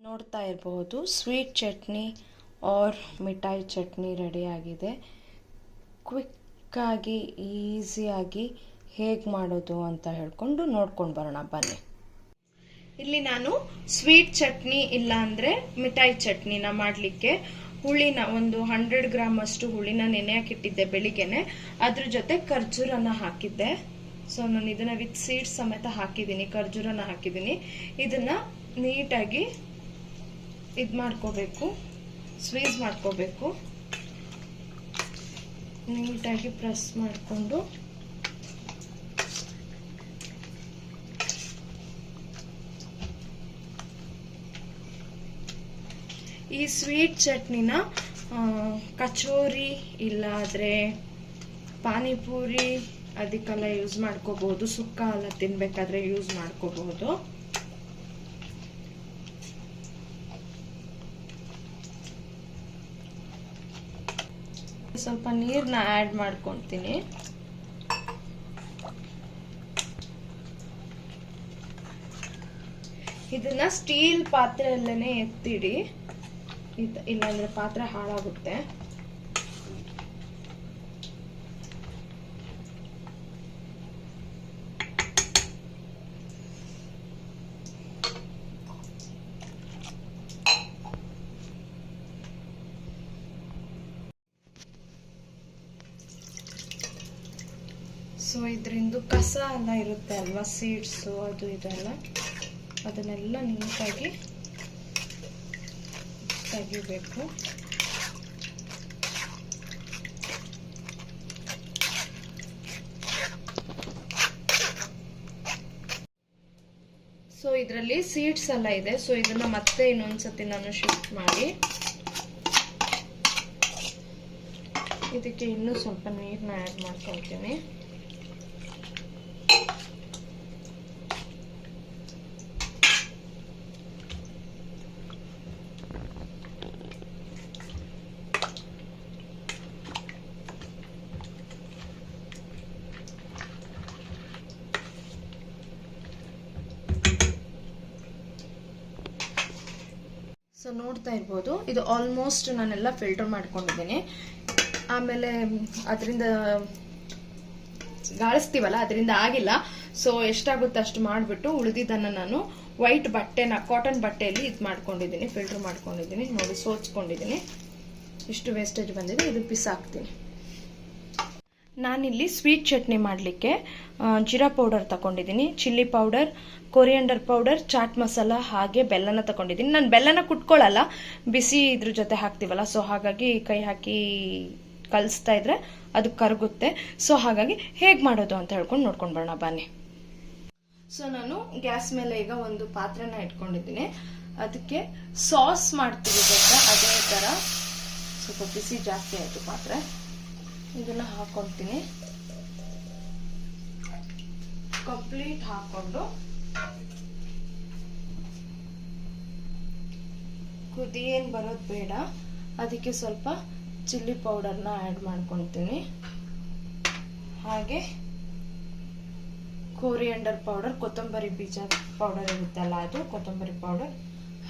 ನೋಡ್ತಾ ಇರಬಹುದು sweet chutney R ಮಿಠಾಯಿ ಚಟ್ನಿ ರೆಡಿ ಆಗಿದೆ. ಕ್ವಿಕ್ ಆಗಿ ಈಸಿಯಾಗಿ ಹೇಗೆ ಮಾಡೋದು ಅಂತ ಹೇಳ್ಕೊಂಡು ನೋಡ್ಕೊಂಡು ಬರೋಣ ಬನ್ನಿ. ಇಲ್ಲಿ ನಾನು ಸ್ವೀಟ್ ಚಟ್ನಿ ಇಲ್ಲ ಅಂದ್ರೆ ಮಿಠಾಯಿ ಚಟ್ನಿನ ಮಾಡಲಿಕ್ಕೆ ಹುಳಿನ ಒಂದು 100 ಗ್ರಾಮ್ ಅಷ್ಟು ಹುಳಿನ ನೆನೆ ಹಾಕಿಟ್ಟಿದ್ದೆ ಬೆಳಿಗ್ಗೆನೆ. ಅದ್ರ ಜೊತೆ ಖರ್ಜೂರನ ಹಾಕಿದ್ದೆ. ಸೊ ನಾನು ಇದನ್ನ ವಿತ್ ಸೀಡ್ಸ್ ಸಮೇತ ಹಾಕಿದ್ದೀನಿ, ಖರ್ಜೂರನ ಹಾಕಿದ್ದೀನಿ. ಇದನ್ನ ನೀಟಾಗಿ ಇದು ಮಾಡ್ಕೋಬೇಕು, ಸ್ವೀಸ್ ಮಾಡ್ಕೋಬೇಕು. ನೀಟಾಗಿ ಪ್ರೆಸ್ ಮಾಡಿಕೊಂಡು ಈ ಸ್ವೀಟ್ ಚಟ್ನಿನ ಕಚೋರಿ ಇಲ್ಲಾದ್ರೆ ಪಾನಿಪುರಿ ಅದಕ್ಕೆಲ್ಲ ಯೂಸ್ ಮಾಡ್ಕೋಬಹುದು, ಸುಕ್ಕ ಎಲ್ಲ ತಿನ್ಬೇಕಾದ್ರೆ ಯೂಸ್ ಮಾಡ್ಕೋಬಹುದು. ಸ್ವಲ್ಪ ನೀರನ್ನ ಆಡ್ ಮಾಡ್ಕೊಂತೀನಿ. ಇದನ್ನ ಸ್ಟೀಲ್ ಪಾತ್ರೆಯಲ್ಲೇನೆ ಎತ್ತಿಡಿ, ಇಲ್ಲಾಂದ್ರೆ ಪಾತ್ರೆ ಹಾಳಾಗುತ್ತೆ. ಸೊ ಇದರಿಂದ ಕಸ ಎಲ್ಲ ಇರುತ್ತೆ ಅಲ್ವಾ, ಸೀಡ್ಸು ಅದು ಇದೆಲ್ಲ, ಅದನ್ನೆಲ್ಲ ನೀಟಾಗಿ ತೆಗಿಬೇಕು. ಸೊ ಇದರಲ್ಲಿ ಸೀಡ್ಸ್ ಎಲ್ಲ ಇದೆ. ಸೊ ಇದನ್ನ ಮತ್ತೆ ಇನ್ನೊಂದ್ಸತಿ ನಾನು ಶಿಫ್ಟ್ ಮಾಡಿ ಇದಕ್ಕೆ ಇನ್ನೂ ಸ್ವಲ್ಪ ನೀರನ್ನ ಆ್ಯಡ್ ಮಾಡ್ಕೊಳ್ತೀನಿ. ಸೊ ನೋಡ್ತಾ ಇರ್ಬೋದು, ಇದು ಆಲ್ಮೋಸ್ಟ್ ನಾನೆಲ್ಲ ಫಿಲ್ಟರ್ ಮಾಡ್ಕೊಂಡಿದ್ದೀನಿ. ಆಮೇಲೆ ಅದರಿಂದ ಗಾಳಿಸ್ತೀವಲ್ಲ, ಅದರಿಂದ ಆಗಿಲ್ಲ. ಸೊ ಎಷ್ಟಾಗುತ್ತೆ ಅಷ್ಟು ಮಾಡಿಬಿಟ್ಟು ಉಳಿದಿದ್ದನ್ನು ನಾನು ವೈಟ್ ಬಟ್ಟೆನ, ಕಾಟನ್ ಬಟ್ಟೆಯಲ್ಲಿ ಇದು ಮಾಡ್ಕೊಂಡಿದ್ದೀನಿ, ಫಿಲ್ಟರ್ ಮಾಡ್ಕೊಂಡಿದ್ದೀನಿ. ನೋಡಿ ಸೋಚ್ಕೊಂಡಿದ್ದೀನಿ. ಇಷ್ಟು ವೇಸ್ಟೇಜ್ ಬಂದಿದೆ, ಇದು ಬಿಸಾಕ್ತೀನಿ. ನಾನಿಲ್ಲಿ ಸ್ವೀಟ್ ಚಟ್ನಿ ಮಾಡಲಿಕ್ಕೆ ಜೀರಾ ಪೌಡರ್ ತಗೊಂಡಿದ್ದೀನಿ, chilli powder, coriander powder, chaat masala ಹಾಗೆ ಬೆಲ್ಲನ ತಗೊಂಡಿದ್ದೀನಿ. ನಾನು ಬೆಲ್ಲನ ಕುಟ್ಕೊಳ್ಳಲ್ಲ, ಬಿಸಿ ಇದ್ರ ಜೊತೆ ಹಾಕ್ತೀವಲ್ಲ, ಸೊ ಹಾಗಾಗಿ ಕೈ ಹಾಕಿ ಕಲಿಸ್ತಾ ಇದ್ರೆ ಅದು ಕರಗುತ್ತೆ. ಸೊ ಹಾಗಾಗಿ ಹೇಗೆ ಮಾಡೋದು ಅಂತ ಹೇಳ್ಕೊಂಡು ನೋಡ್ಕೊಂಡು ಬರೋಣ ಬನ್ನಿ. ಸೊ ನಾನು ಗ್ಯಾಸ್ ಮೇಲೆ ಈಗ ಒಂದು ಪಾತ್ರೆನ ಇಟ್ಕೊಂಡಿದ್ದೀನಿ. ಅದಕ್ಕೆ ಸಾಸ್ ಮಾಡ್ತೀವಿ ಗೊತ್ತಾ, ಅದೇ ಥರ ಸ್ವಲ್ಪ ಬಿಸಿ ಜಾಸ್ತಿ ಆಯಿತು ಪಾತ್ರೆ. ಇದನ್ನ ಹಾಕೊಳ್ತೀನಿ, ಕಂಪ್ಲೀಟ್ ಹಾಕೊಂಡು ಕುದಿ ಏನ್ ಬರೋದು ಬೇಡ. ಅದಕ್ಕೆ ಸ್ವಲ್ಪ ಚಿಲ್ಲಿ ಪೌಡರ್ನ ಆ್ಯಡ್ ಮಾಡ್ಕೊಳ್ತೀನಿ, ಹಾಗೆ ಕೊರಿಯಂಡರ್ ಪೌಡರ್, ಕೊತ್ತಂಬರಿ ಬೀಜ ಪೌಡರ್ ಇರುತ್ತಲ್ಲ ಅದು, ಕೊತ್ತಂಬರಿ ಪೌಡರ್,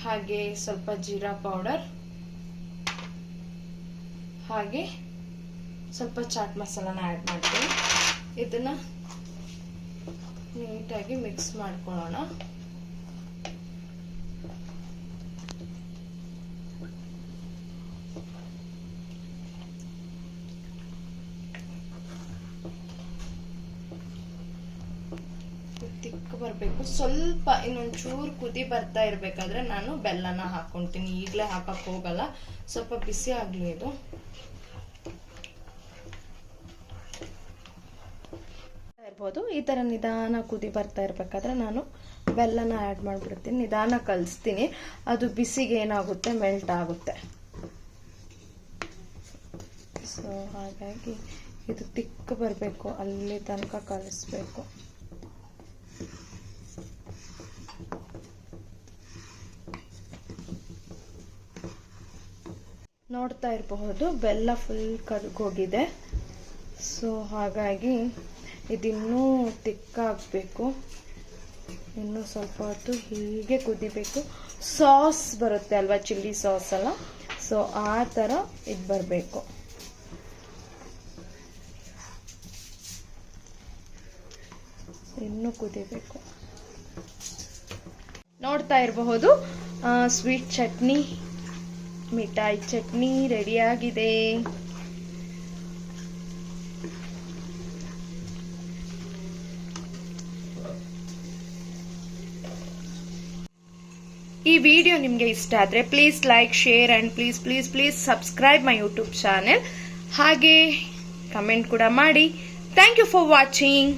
ಹಾಗೆ ಸ್ವಲ್ಪ ಜೀರಾ ಪೌಡರ್, ಹಾಗೆ ಸ್ವಲ್ಪ ಚಾಟ್ ಮಸಾಲಾನ ಆ್ಯಡ್ ಮಾಡ್ತೀನಿ. ಇದನ್ನ ನೀಟಾಗಿ ಮಿಕ್ಸ್ ಮಾಡ್ಕೊಳ್ಳೋಣ. ತಿಕ್ಕ ಬರಬೇಕು, ಸ್ವಲ್ಪ ಇನ್ನೊಂಚೂರು ಕುದಿ ಬರ್ತಾ ಇರ್ಬೇಕಾದ್ರೆ ನಾನು ಬೆಲ್ಲನ ಹಾಕೊಂತೀನಿ. ಈಗಲೇ ಹಾಕಕ್ ಹೋಗಲ್ಲ, ಸ್ವಲ್ಪ ಬಿಸಿ ಆಗ್ಲಿ ಇದು. ಇರ್ಬೋದು, ಈ ತರ ನಿಧಾನ ಕುದಿ ಬರ್ತಾ ಇರ್ಬೇಕಾದ್ರೆ ನಾನು ಬೆಲ್ಲನ ಆ್ಯಡ್ ಮಾಡ್ಬಿಡ್ತೀನಿ. ನಿಧಾನ ಕಲಿಸ್ತೀನಿ, ಅದು ಬಿಸಿಗೆ ಏನಾಗುತ್ತೆ, ಮೆಲ್ಟ್ ಆಗುತ್ತೆ. ಸೊ ಹಾಗಾಗಿ ಇದು ತಿಕ್ಕ ಬರಬೇಕು, ಅಲ್ಲಿ ತನಕ ಕಲಿಸ್ಬೇಕು. ನೋಡ್ತಾ ಇರಬಹುದು ಬೆಲ್ಲ ಫುಲ್ ಕರಗೋಗಿದೆ. ಸೊ ಹಾಗಾಗಿ ಇದಿನ್ನೂ ತಿಕ್ಕಾಗಬೇಕು, ಇನ್ನೂ ಸ್ವಲ್ಪ ಹೊತ್ತು ಹೀಗೆ ಕುದಿಬೇಕು. ಸಾಸ್ ಬರುತ್ತೆ ಅಲ್ವಾ, ಚಿಲ್ಲಿ ಸಾಸ್ ಅಲ್ಲ, ಸೊ ಆ ಥರ ಇದು ಬರಬೇಕು. ಇನ್ನೂ ಕುದಿಬೇಕು. ನೋಡ್ತಾ ಇರಬಹುದು ಸ್ವೀಟ್ ಚಟ್ನಿ, ಮಿಠಾಯಿ ಚಟ್ನಿ ರೆಡಿಯಾಗಿದೆ. ಈ ವಿಡಿಯೋ ನಿಮಗೆ ಇಷ್ಟ ಆದರೆ please like, share and please please please subscribe my YouTube channel. ಹಾಗೆ ಕಮೆಂಟ್ ಕೂಡ ಮಾಡಿ. Thank you for watching.